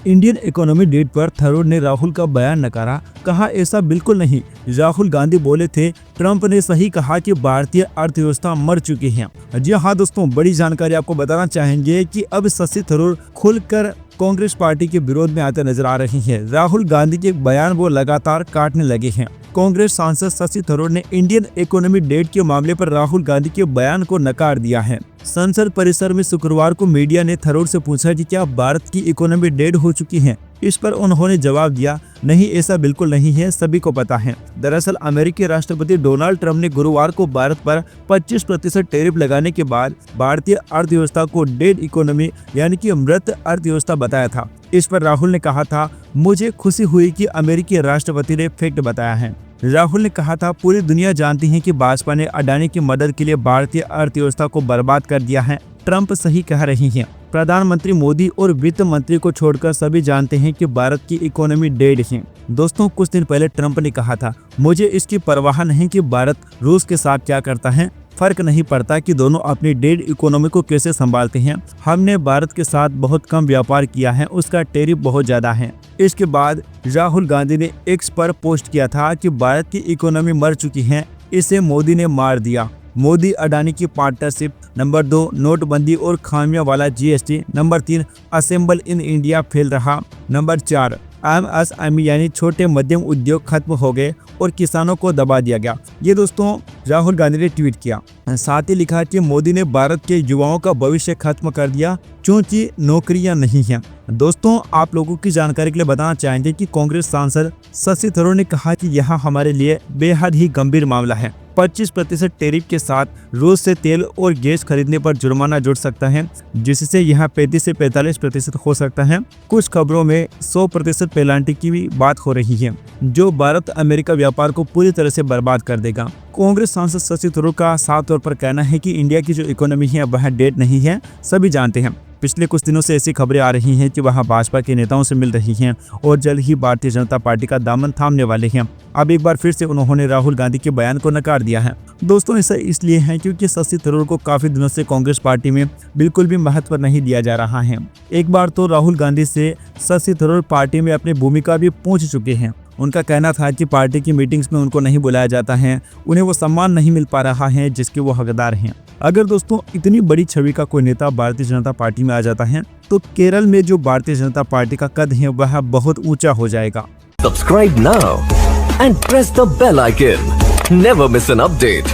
Indian economy date पर थरूर ने राहुल का बयान नकारा, कहा ऐसा बिल्कुल नहीं। राहुल गांधी बोले थे, ट्रंप ने सही कहा कि भारतीय अर्थव्यवस्था मर चुकी है। जी हाँ दोस्तों, बड़ी जानकारी आपको बताना चाहेंगे कि अब शशि थरूर खुलकर कांग्रेस पार्टी के विरोध में आते नजर आ रही है। राहुल गांधी के बयान वो लगातार काटने लगे हैं। कांग्रेस सांसद शशि थरूर ने इंडियन इकोनॉमी डेट के मामले पर राहुल गांधी के बयान को नकार दिया है। संसद परिसर में शुक्रवार को मीडिया ने थरूर से पूछा कि क्या भारत की इकोनॉमी डेड हो चुकी है। इस पर उन्होंने जवाब दिया, नहीं ऐसा बिल्कुल नहीं है, सभी को पता है। दरअसल अमेरिकी राष्ट्रपति डोनाल्ड ट्रंप ने गुरुवार को भारत पर 25% टैरिफ लगाने के बाद भारतीय अर्थव्यवस्था को डेड इकोनॉमी यानी कि मृत अर्थव्यवस्था बताया था। इस पर राहुल ने कहा था, मुझे खुशी हुई कि अमेरिकी राष्ट्रपति ने फैक्ट बताया है। राहुल ने कहा था, पूरी दुनिया जानती है कि भाजपा ने अडानी की मदद के लिए भारतीय अर्थव्यवस्था को बर्बाद कर दिया है। ट्रंप सही कह रही हैं। प्रधानमंत्री मोदी और वित्त मंत्री को छोड़कर सभी जानते हैं कि भारत की इकोनॉमी डेड है। दोस्तों, कुछ दिन पहले ट्रंप ने कहा था, मुझे इसकी परवाह नहीं कि भारत रूस के साथ क्या करता है, फर्क नहीं पड़ता कि दोनों अपनी डेड इकोनॉमी को कैसे संभालते हैं। हमने भारत के साथ बहुत कम व्यापार किया है, उसका टैरिफ बहुत ज्यादा है। इसके बाद राहुल गांधी ने एक्स पर पोस्ट किया था कि भारत की इकोनॉमी मर चुकी है, इसे मोदी ने मार दिया। मोदी अडानी की पार्टनरशिप, नंबर 2 नोटबंदी और खामियों वाला GST, number 3 assemble in India fail रहा, नंबर 4 एमएसएमई यानी छोटे मध्यम उद्योग खत्म हो गए और किसानों को दबा दिया गया। ये दोस्तों राहुल गांधी ने ट्वीट किया। साथ ही लिखा कि मोदी ने भारत के युवाओं का भविष्य खत्म कर दिया क्योंकि नौकरियां नहीं हैं। दोस्तों, आप लोगों की जानकारी के लिए बताना चाहेंगे कि कांग्रेस सांसद शशि थरूर ने कहा कि यह हमारे लिए बेहद ही गंभीर मामला है। 25% टैरिफ के साथ रूस से तेल और गैस खरीदने पर जुर्माना जुड़ सकता है, जिससे यह 35 से 45% हो सकता है। कुछ खबरों में 100% पेनाल्टी की भी बात हो रही है, जो भारत अमेरिका व्यापार को पूरी तरह से बर्बाद कर देगा। कांग्रेस सांसद शशि थरूर का साफ तौर पर कहना है कि इंडिया की जो इकोनॉमी है वह डेड नहीं है, सभी जानते हैं। पिछले कुछ दिनों से ऐसी खबरें आ रही हैं कि वह भाजपा के नेताओं से मिल रही हैं और जल्द ही भारतीय जनता पार्टी का दामन थामने वाले हैं। अब एक बार फिर से उन्होंने राहुल गांधी के बयान को नकार दिया है। दोस्तों, ऐसा इसलिए है क्योंकि शशि थरूर को काफी दिनों से कांग्रेस पार्टी में बिल्कुल भी महत्व नहीं दिया जा रहा है। एक बार तो राहुल गांधी से शशि थरूर पार्टी में अपनी भूमिका भी पूछ चुके हैं। उनका कहना था कि पार्टी की मीटिंग्स में उनको नहीं बुलाया जाता है, उन्हें वो सम्मान नहीं मिल पा रहा है जिसके वो हकदार हैं। अगर दोस्तों इतनी बड़ी छवि का कोई नेता भारतीय जनता पार्टी में आ जाता है तो केरल में जो भारतीय जनता पार्टी का कद है वह बहुत ऊंचा हो जाएगा। Subscribe now and press the bell icon. Never miss an update.